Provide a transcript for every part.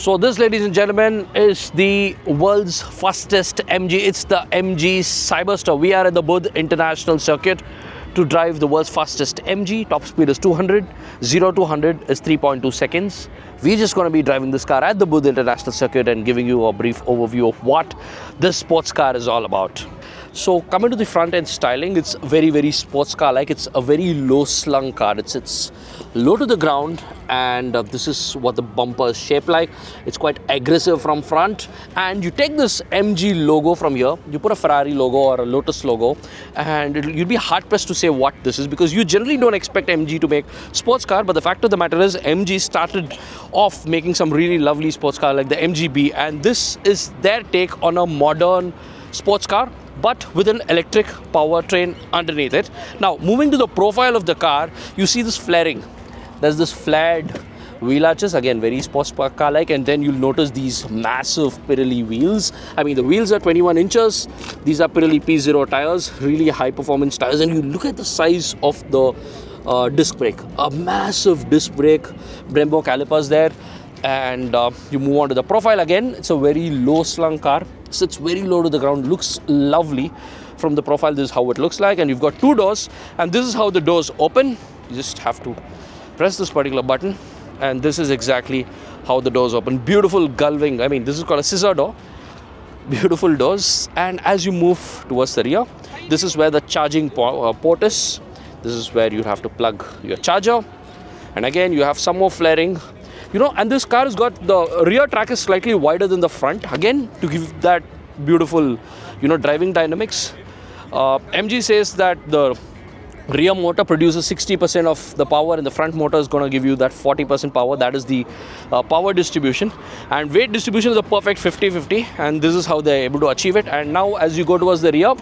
So this, ladies and gentlemen, is the world's fastest MG. It's the MG Cyberster. We are at the Buddh International Circuit to drive the world's fastest MG. Top speed is 200. 0 to 100 is 3.2 seconds. We're just going to be driving this car at the Buddh International Circuit and giving you a brief overview of what this sports car is all about. So coming to the front end styling, it's very sports car like. It's a very low slung car. It's low to the ground, and this is what the bumper is shaped like. It's quite aggressive from front, and you take this MG logo from here, you put a Ferrari logo or a Lotus logo, and you'll be hard pressed to say what this is, because you generally don't expect MG to make sports car. But the fact of the matter is, MG started off making some really lovely sports car like the MGB, and this is their take on a modern sports car, but with an electric powertrain underneath it. Now, moving to the profile of the car, you see this flaring. There's this flared wheel arches, again very sports car like, and then you'll notice these massive Pirelli wheels. I mean, the wheels are 21 inches. These are Pirelli P0 tires, really high performance tires, and you look at the size of the disc brake, a massive disc brake, Brembo calipers there. And you move on to the profile. Again, it's a very low slung car, sits very low to the ground, looks lovely from the profile. This is how it looks like, and you've got two doors, and this is how the doors open. You just have to press this particular button, and this is exactly how the doors open. Beautiful gullwing. I mean, this is called a scissor door. Beautiful doors. And as you move towards the rear, this is where the charging port is. This is where you have to plug your charger, and again you have some more flaring. You know, and this car has got, the rear track is slightly wider than the front, again to give that beautiful, you know, driving dynamics. MG says that the rear motor produces 60% of the power, and the front motor is going to give you that 40% power. That is the power distribution, and weight distribution is a perfect 50-50, and this is how they're able to achieve it. And now as you go towards the rear,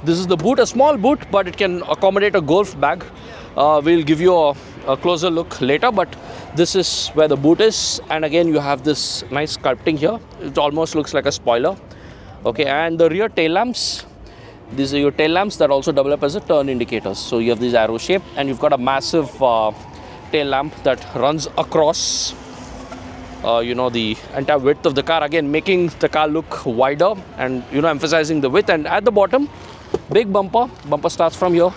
this is the boot, a small boot, but it can accommodate a golf bag. We'll give you a closer look later, but this is where the boot is, and again you have this nice sculpting here. It almost looks like a spoiler. Okay, and the rear tail lamps, these are your tail lamps that also develop as a turn indicators. So you have this arrow shape, and you've got a massive tail lamp that runs across you know, the entire width of the car, again making the car look wider and, you know, emphasizing the width. And at the bottom, big bumper starts from here,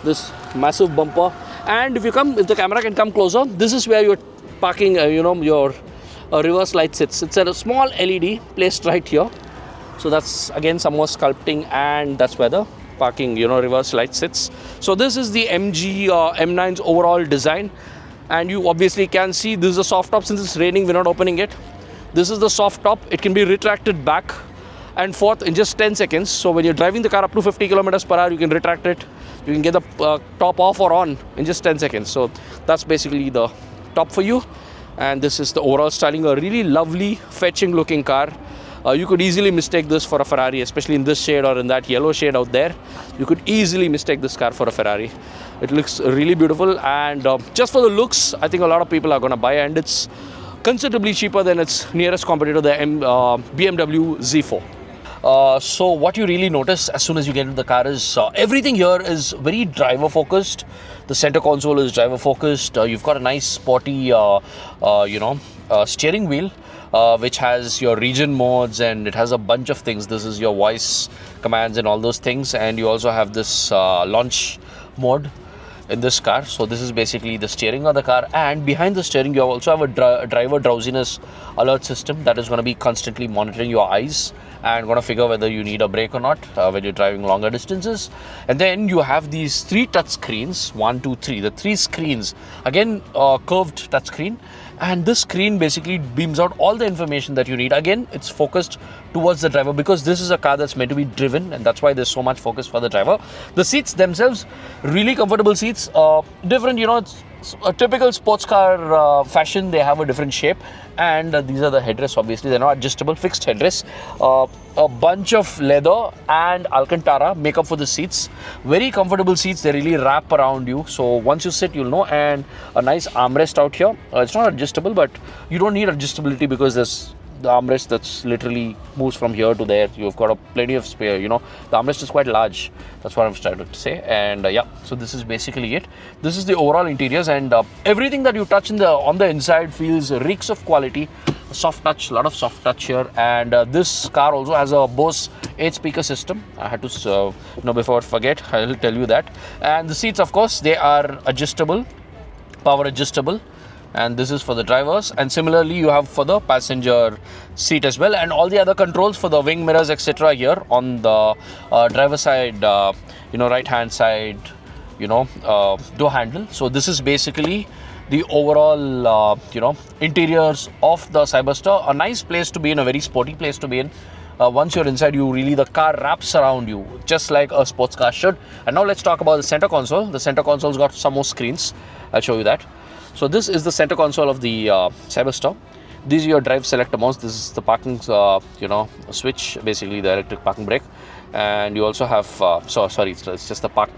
this massive bumper. And if the camera can come closer, this is where you're parking, you know, your reverse light sits. It's a small LED placed right here. So that's again some more sculpting, and that's where the parking, you know, reverse light sits. So this is the MG M9's overall design. And you obviously can see this is a soft top. Since it's raining, we're not opening it. This is the soft top. It can be retracted back and forth in just 10 seconds. So when you're driving the car up to 50 kilometers per hour, you can retract it. You can get the top off or on in just 10 seconds. So that's basically the top for you. And this is the overall styling. A really lovely, fetching looking car. You could easily mistake this for a Ferrari, especially in this shade or in that yellow shade out there. You could easily mistake this car for a Ferrari. It looks really beautiful, and just for the looks, I think a lot of people are going to buy, and it's considerably cheaper than its nearest competitor, the BMW Z4. So what you really notice as soon as you get into the car is everything here is very driver focused. The center console is driver focused. You've got a nice sporty you know, steering wheel, which has your region modes, and it has a bunch of things. This is your voice commands and all those things, and you also have this launch mode in this car. So this is basically the steering of the car, and behind the steering you also have a driver drowsiness alert system that is going to be constantly monitoring your eyes and going to figure whether you need a break or not when you're driving longer distances. And then you have these 3 touch screens, 1, 2, 3, the 3 screens, again curved touch screen, and this screen basically beams out all the information that you need. Again, it's focused towards the driver, because this is a car that's meant to be driven, and that's why there's so much focus for the driver. The seats themselves, really comfortable seats, different, you know, it's a typical sports car fashion. They have a different shape, and these are the headrests. Obviously they're not adjustable, fixed headrests. A bunch of leather and Alcantara make up for the seats. Very comfortable seats. They really wrap around you, so once you sit, you'll know. And a nice armrest out here. It's not adjustable, but you don't need adjustability because there's the armrest that's literally moves from here to there. You've got plenty of spare, you know. The armrest is quite large. That's what I was trying to say. And yeah, so this is basically it. This is the overall interiors, and everything that you touch on the inside feels reeks of quality. soft touch, a lot of soft touch here. And this car also has a Bose 8 speaker system. I had to before I forget, I'll tell you that. And the seats, of course, they are adjustable, power adjustable, and this is for the drivers. And similarly you have for the passenger seat as well, and all the other controls for the wing mirrors, etc. here on the driver side, right hand side, door handle. So this is basically the overall interiors of the Cyberster. A nice place to be in, a very sporty place to be in. Once you're inside, the car wraps around you just like a sports car should. And now let's talk about the center console. The center console's got some more screens. I'll show you that. So this is the center console of the Cyberster. These are your drive selector modes. This is the parking switch, basically the electric parking brake. And you also have it's just the park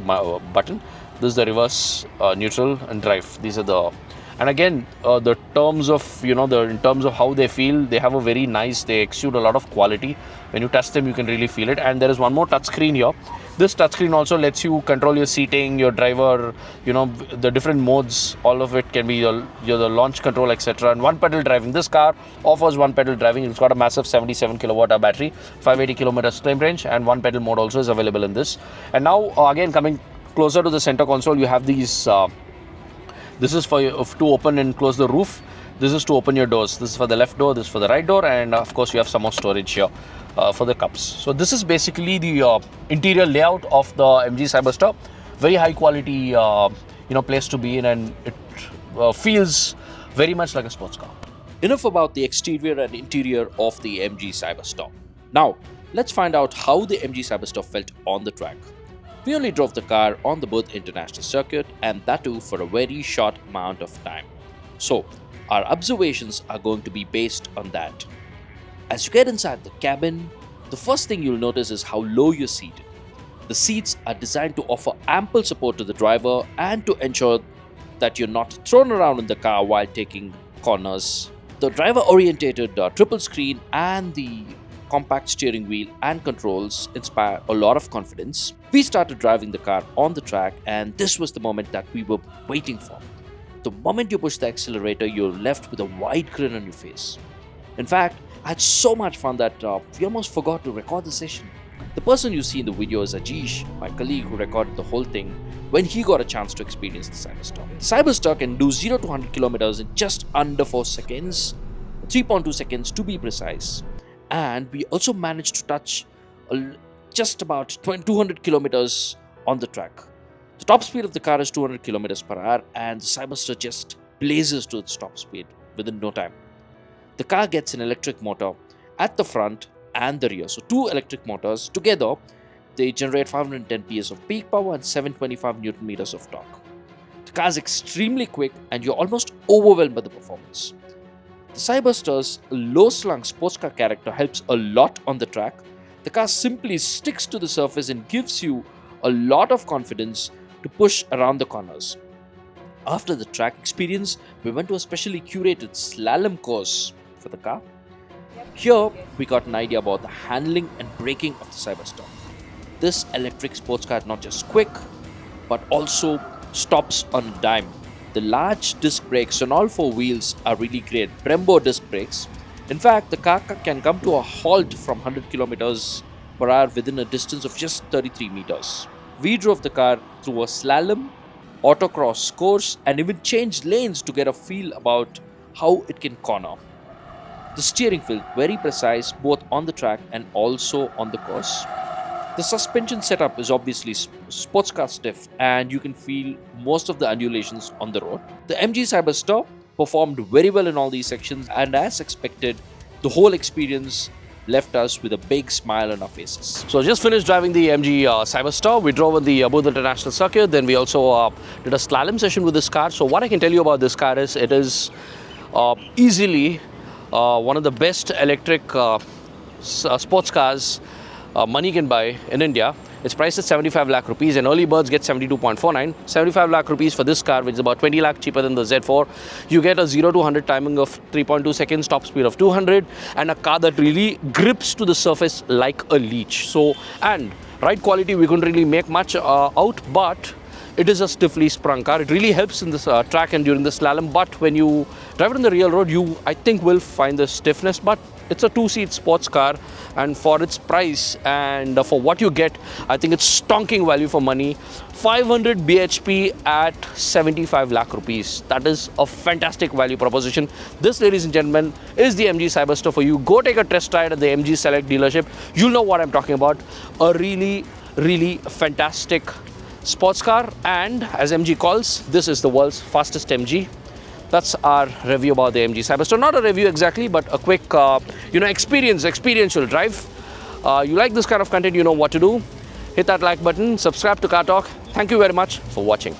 button. This is the reverse, neutral and drive. These are the, and again the terms of in terms of how they feel, they have a very nice, they exude a lot of quality. When you touch them, you can really feel it. And there is one more touch screen here. This touchscreen also lets you control your seating, your driver, the different modes. All of it can be your the launch control, etc. And one pedal driving. This car offers one pedal driving. It's got a massive 77 kilowatt hour battery, 580 kilometers claim range, and one pedal mode also is available in this. And now again, coming closer to the center console, you have these. This is for to open and close the roof. This is to open your doors. This is for the left door, this is for the right door, and of course you have some more storage here for the cups. So this is basically the interior layout of the MG Cyberster. Very high quality place to be in, and it feels very much like a sports car. Enough about the exterior and interior of the MG Cyberster. Now let's find out how the MG Cyberster felt on the track. We only drove the car on the Buddh International Circuit, and that too for a very short amount of time. So our observations are going to be based on that. As you get inside the cabin, the first thing you'll notice is how low you're seated. The seats are designed to offer ample support to the driver and to ensure that you're not thrown around in the car while taking corners. The driver-orientated triple screen and the compact steering wheel and controls inspire a lot of confidence. We started driving the car on the track, and this was the moment that we were waiting for. The moment you push the accelerator, you're left with a wide grin on your face. In fact, I had so much fun that we almost forgot to record the session. The person you see in the video is Ajish, my colleague who recorded the whole thing when he got a chance to experience the Cyberster. The Cyberster can do 0 to 100 kilometers in just under 4 seconds, 3.2 seconds to be precise. And we also managed to touch just about 200 kilometers on the track. The top speed of the car is 200 kilometers per hour, and the Cyberster just blazes to its top speed within no time. The car gets an electric motor at the front and the rear. So 2 electric motors together, they generate 510 PS of peak power and 725 Newton meters of torque. The car is extremely quick, and you're almost overwhelmed by the performance. The Cyberster's low-slung sports car character helps a lot on the track. The car simply sticks to the surface and gives you a lot of confidence to push around the corners. After the track experience, we went to a specially curated slalom course for the car. Here, we got an idea about the handling and braking of the Cyberster. This electric sports car is not just quick, but also stops on a dime. The large disc brakes on all 4 wheels are really great, Brembo disc brakes. In fact, the car can come to a halt from 100 kilometers per hour within a distance of just 33 meters. We drove the car through a slalom, autocross course, and even changed lanes to get a feel about how it can corner. The steering felt very precise both on the track and also on the course. The suspension setup is obviously sports car stiff, and you can feel most of the undulations on the road. The MG Cyberster performed very well in all these sections, and as expected, the whole experience left us with a big smile on our faces. So just finished driving the MG Cyberster. We drove on the Buddh International Circuit. Then we also did a slalom session with this car. So what I can tell you about this car is it is easily one of the best electric sports cars money can buy in India. It's priced at 75 lakh rupees, and early birds get 72.49. 75 lakh rupees for this car, which is about 20 lakh cheaper than the Z4. You get a 0 to 100 timing of 3.2 seconds, top speed of 200, and a car that really grips to the surface like a leech. So, and ride quality we couldn't really make much out, but it is a stiffly sprung car. It really helps in this track and during the slalom, but when you drive it on the real road, you, I think, will find the stiffness. But it's a two-seat sports car, and for its price and for what you get, I think it's stonking value for money. 500 bhp at 75 lakh rupees. That is a fantastic value proposition. This, ladies and gentlemen, is the MG Cyberster for you. Go take a test ride at the MG Select dealership. You'll know what I'm talking about. A really, really fantastic sports car, and as MG calls, this is the world's fastest MG. That's our review about the MG Cyberster. Not a review exactly, but a quick, experiential drive. You like this kind of content, you know what to do. Hit that like button, subscribe to Car Talk. Thank you very much for watching.